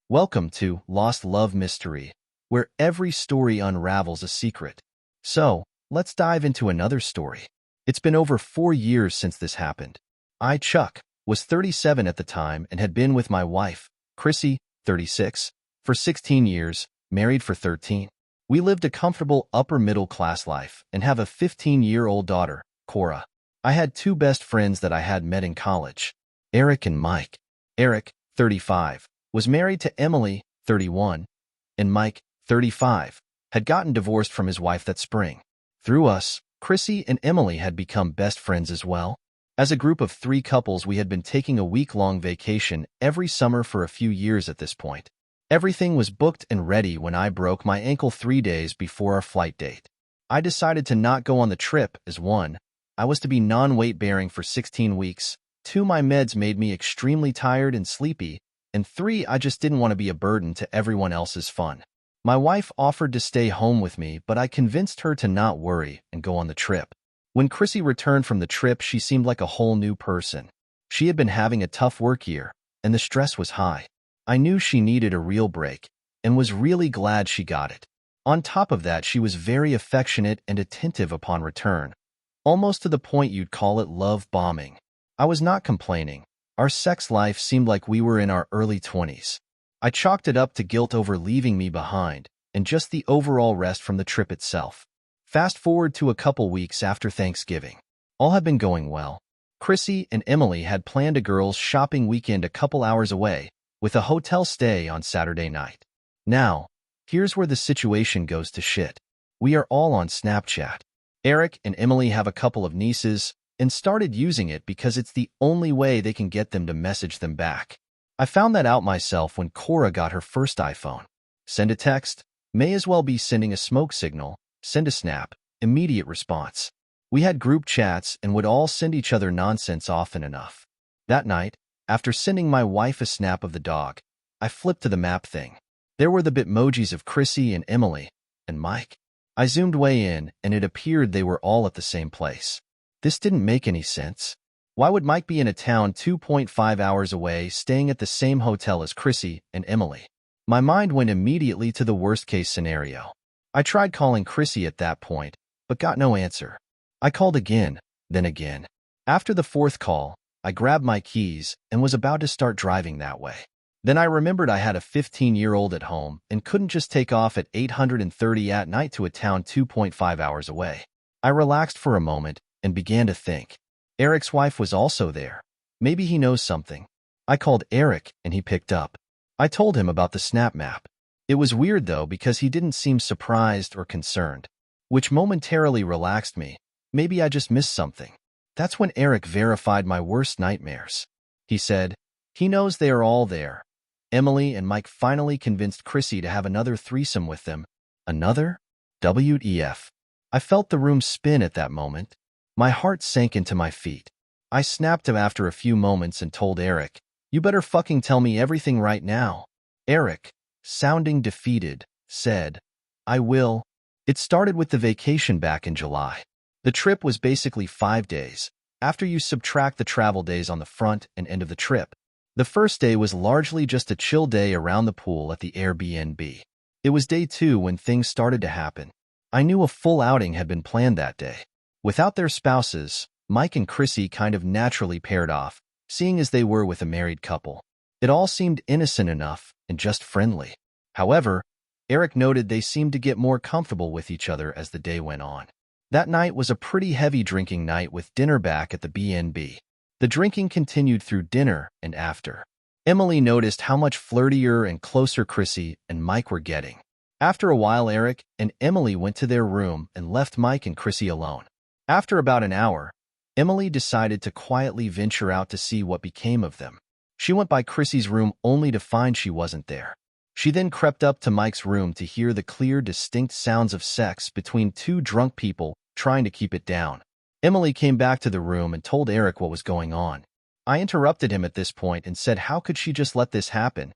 Welcome to Lost Love Mystery, where every story unravels a secret. So, let's dive into another story. It's been over 4 years since this happened. Chuck, was 37 at the time and had been with my wife, Chrissy, 36, for 16 years, married for 13. We lived a comfortable upper-middle-class life and have a 15-year-old daughter, Cora. I had two best friends that I had met in college, Eric and Mike. Eric, 35, was married to Emily, 31, and Mike, 35, had gotten divorced from his wife that spring. Through us, Chrissy and Emily had become best friends as well. As a group of three couples, we had been taking a week-long vacation every summer for a few years at this point. Everything was booked and ready when I broke my ankle 3 days before our flight date. I decided to not go on the trip as 1, I was to be non-weight-bearing for 16 weeks, 2, my meds made me extremely tired and sleepy, and 3, I just didn't want to be a burden to everyone else's fun. My wife offered to stay home with me, but I convinced her to not worry and go on the trip. When Chrissy returned from the trip, she seemed like a whole new person. She had been having a tough work year, and the stress was high. I knew she needed a real break, and was really glad she got it. On top of that, she was very affectionate and attentive upon return, almost to the point you'd call it love bombing. I was not complaining. Our sex life seemed like we were in our early 20s. I chalked it up to guilt over leaving me behind, and just the overall rest from the trip itself. Fast forward to a couple weeks after Thanksgiving. All had been going well. Chrissy and Emily had planned a girls' shopping weekend a couple hours away, with a hotel stay on Saturday night. Now, here's where the situation goes to shit. We are all on Snapchat. Eric and Emily have a couple of nieces, and started using it because it's the only way they can get them to message them back. I found that out myself when Cora got her first iPhone. Send a text, may as well be sending a smoke signal, send a snap, immediate response. We had group chats and would all send each other nonsense often enough. That night, after sending my wife a snap of the dog, I flipped to the map thing. There were the Bitmojis of Chrissy and Emily, and Mike. I zoomed way in, and it appeared they were all at the same place. This didn't make any sense. Why would Mike be in a town 2.5 hours away, staying at the same hotel as Chrissy and Emily? My mind went immediately to the worst-case scenario. I tried calling Chrissy at that point, but got no answer. I called again, then again. After the fourth call, I grabbed my keys and was about to start driving that way. Then I remembered I had a 15-year-old at home and couldn't just take off at 8:30 at night to a town 2.5 hours away. I relaxed for a moment and began to think. Eric's wife was also there. Maybe he knows something. I called Eric and he picked up. I told him about the snap map. It was weird though because he didn't seem surprised or concerned, which momentarily relaxed me. Maybe I just missed something. That's when Eric verified my worst nightmares. He said, he knows they are all there. Emily and Mike finally convinced Chrissy to have another threesome with them. Another? WTF. I felt the room spin at that moment. My heart sank into my feet. I snapped him after a few moments and told Eric, you better fucking tell me everything right now. Eric, sounding defeated, said, I will. It started with the vacation back in July. The trip was basically 5 days, after you subtract the travel days on the front and end of the trip. The first day was largely just a chill day around the pool at the Airbnb. It was day 2 when things started to happen. I knew a full outing had been planned that day. Without their spouses, Mike and Chrissy kind of naturally paired off, seeing as they were with a married couple. It all seemed innocent enough and just friendly. However, Eric noted they seemed to get more comfortable with each other as the day went on. That night was a pretty heavy drinking night with dinner back at the B&B. The drinking continued through dinner and after. Emily noticed how much flirtier and closer Chrissy and Mike were getting. After a while, Eric and Emily went to their room and left Mike and Chrissy alone. After about an hour, Emily decided to quietly venture out to see what became of them. She went by Chrissy's room only to find she wasn't there. She then crept up to Mike's room to hear the clear, distinct sounds of sex between two drunk people trying to keep it down. Emily came back to the room and told Eric what was going on. I interrupted him at this point and said, how could she just let this happen?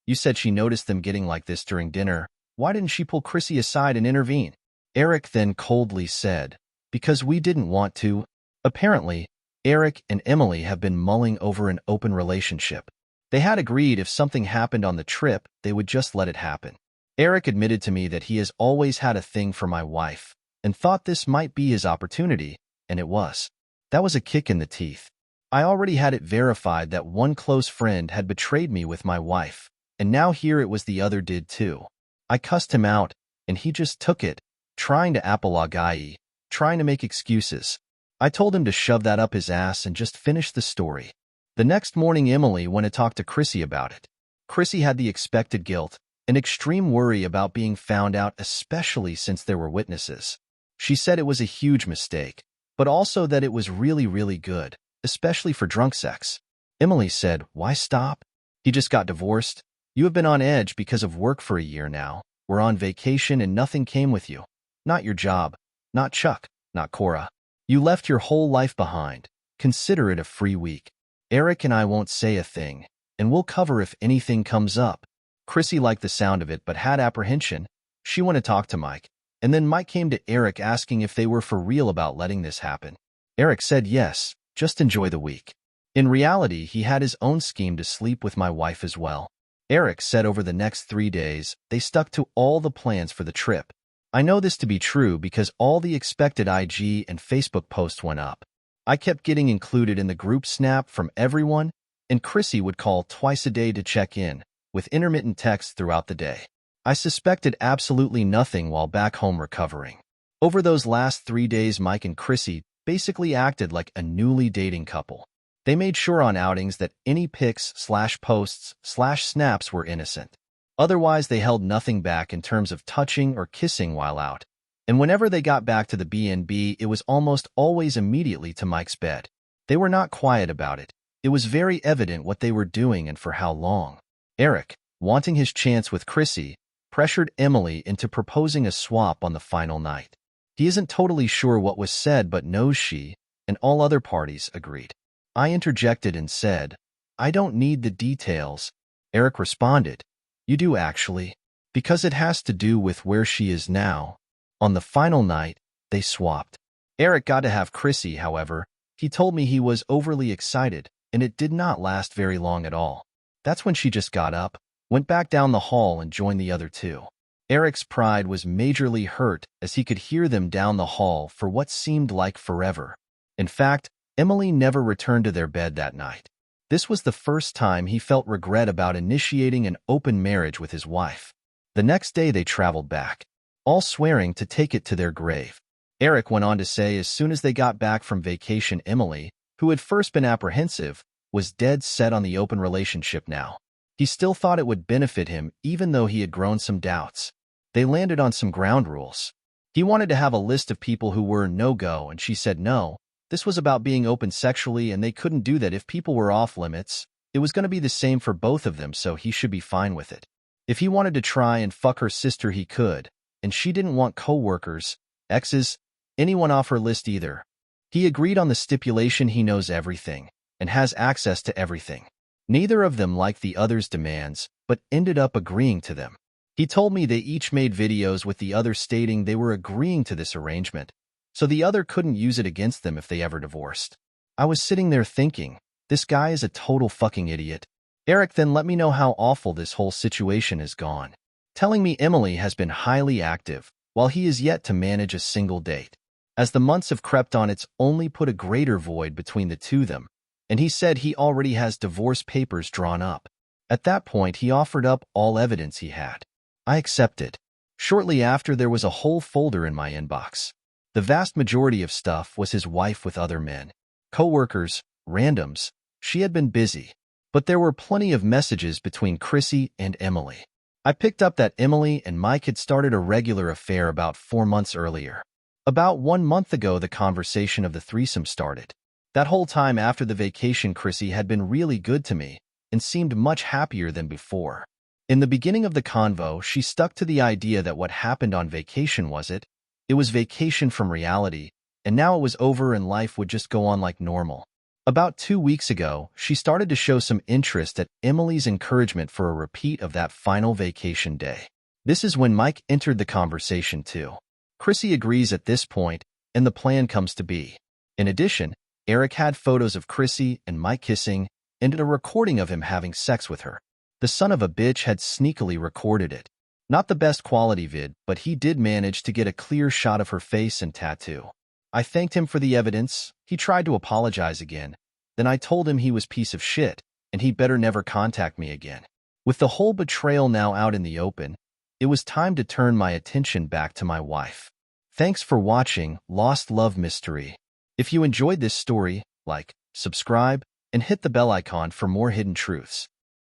You said she noticed them getting like this during dinner. Why didn't she pull Chrissy aside and intervene? Eric then coldly said, because we didn't want to. Apparently, Eric and Emily have been mulling over an open relationship. They had agreed if something happened on the trip, they would just let it happen. Eric admitted to me that he has always had a thing for my wife and thought this might be his opportunity, and it was. That was a kick in the teeth. I already had it verified that one close friend had betrayed me with my wife, and now here it was the other did too. I cussed him out, and he just took it, trying to apologize, trying to make excuses. I told him to shove that up his ass and just finish the story. The next morning, Emily went to talk to Chrissy about it. Chrissy had the expected guilt and extreme worry about being found out, especially since there were witnesses. She said it was a huge mistake, but also that it was really, really good, especially for drunk sex. Emily said, "Why stop? He just got divorced. You have been on edge because of work for a year now. We're on vacation and nothing came with you. Not your job, not Chuck, not Cora. You left your whole life behind. Consider it a free week. Eric and I won't say a thing, and we'll cover if anything comes up." Chrissy liked the sound of it but had apprehension. She went to talk to Mike, and then Mike came to Eric asking if they were for real about letting this happen. Eric said yes, just enjoy the week. In reality, he had his own scheme to sleep with my wife as well. Eric said over the next 3 days, they stuck to all the plans for the trip. I know this to be true because all the expected IG and Facebook posts went up. I kept getting included in the group snap from everyone, and Chrissy would call twice a day to check in, with intermittent texts throughout the day. I suspected absolutely nothing while back home recovering. Over those last 3 days, Mike and Chrissy basically acted like a newly dating couple. They made sure on outings that any pics/posts/snaps were innocent. Otherwise, they held nothing back in terms of touching or kissing while out. And whenever they got back to the B&B, it was almost always immediately to Mike's bed. They were not quiet about it. It was very evident what they were doing and for how long. Eric, wanting his chance with Chrissy, pressured Emily into proposing a swap on the final night. He isn't totally sure what was said but knows she, and all other parties, agreed. I interjected and said, "I don't need the details." Eric responded, "You do actually, because it has to do with where she is now." On the final night, they swapped. Eric got to have Chrissy, however. He told me he was overly excited, and it did not last very long at all. That's when she just got up, went back down the hall and joined the other two. Eric's pride was majorly hurt as he could hear them down the hall for what seemed like forever. In fact, Emily never returned to their bed that night. This was the first time he felt regret about initiating an open marriage with his wife. The next day they traveled back, all swearing to take it to their grave. Eric went on to say as soon as they got back from vacation, Emily, who had first been apprehensive, was dead set on the open relationship now. He still thought it would benefit him even though he had grown some doubts. They landed on some ground rules. He wanted to have a list of people who were no-go, and she said no. This was about being open sexually, and they couldn't do that if people were off limits. It was going to be the same for both of them, so he should be fine with it. If he wanted to try and fuck her sister, he could, and she didn't want co-workers, exes, anyone off her list either. He agreed on the stipulation he knows everything and has access to everything. Neither of them liked the other's demands, but ended up agreeing to them. He told me they each made videos with the other stating they were agreeing to this arrangement, so the other couldn't use it against them if they ever divorced. I was sitting there thinking, this guy is a total fucking idiot. Eric then let me know how awful this whole situation has gone, telling me Emily has been highly active, while he is yet to manage a single date. As the months have crept on, it's only put a greater void between the two of them, and he said he already has divorce papers drawn up. At that point, he offered up all evidence he had. I accepted. Shortly after, there was a whole folder in my inbox. The vast majority of stuff was his wife with other men, co-workers, randoms. She had been busy, but there were plenty of messages between Chrissy and Emily. I picked up that Emily and Mike had started a regular affair about 4 months earlier. About 1 month ago, the conversation of the threesome started. That whole time after the vacation, Chrissy had been really good to me and seemed much happier than before. In the beginning of the convo, she stuck to the idea that what happened on vacation was it. It was vacation from reality, and now it was over and life would just go on like normal. About 2 weeks ago, she started to show some interest at Emily's encouragement for a repeat of that final vacation day. This is when Mike entered the conversation too. Chrissy agrees at this point, and the plan comes to be. In addition, Eric had photos of Chrissy and Mike kissing, and a recording of him having sex with her. The son of a bitch had sneakily recorded it. Not the best quality vid, but he did manage to get a clear shot of her face and tattoo. I thanked him for the evidence. He tried to apologize again. Then I told him he was piece of shit, and he better never contact me again. With the whole betrayal now out in the open, it was time to turn my attention back to my wife. Thanks for watching Lost Love Mystery. If you enjoyed this story, like, subscribe, and hit the bell icon for more hidden truths.